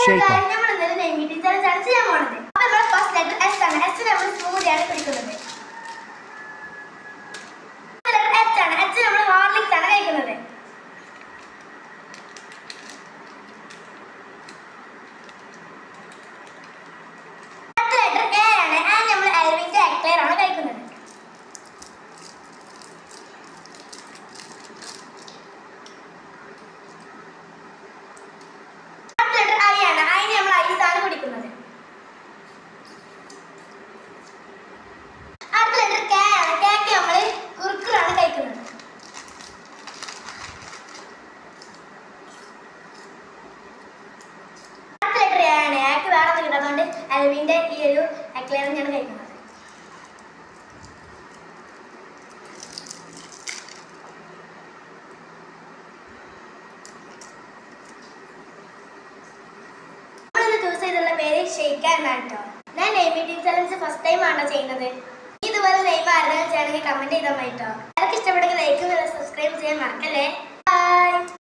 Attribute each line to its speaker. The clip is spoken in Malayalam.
Speaker 1: Shake on. അലവിന്റെ ഈ ഒരു എക്ലെയർ ഞാൻ കഴിക്കുന്നത്. ചൂസ് ചെയ്തുള്ള പേര് ഷെയ്ക്ക എന്നാണ് കേട്ടോ. ഞാൻ name meeting challenge first time ആണോ ചെയ്യുന്നത്. ഇതുപോലെ നെയിം ആരെങ്കിലും ചെയ്യണമെങ്കിൽ കമന്റ് ചെയ്താൽ മതി കേട്ടോ. എല്ലാവർക്കും ഇഷ്ടപ്പെട്ടെങ്കിൽ ലൈക്ക് സബ്സ്ക്രൈബ് ചെയ്യാൻ മറക്കല്ലേ.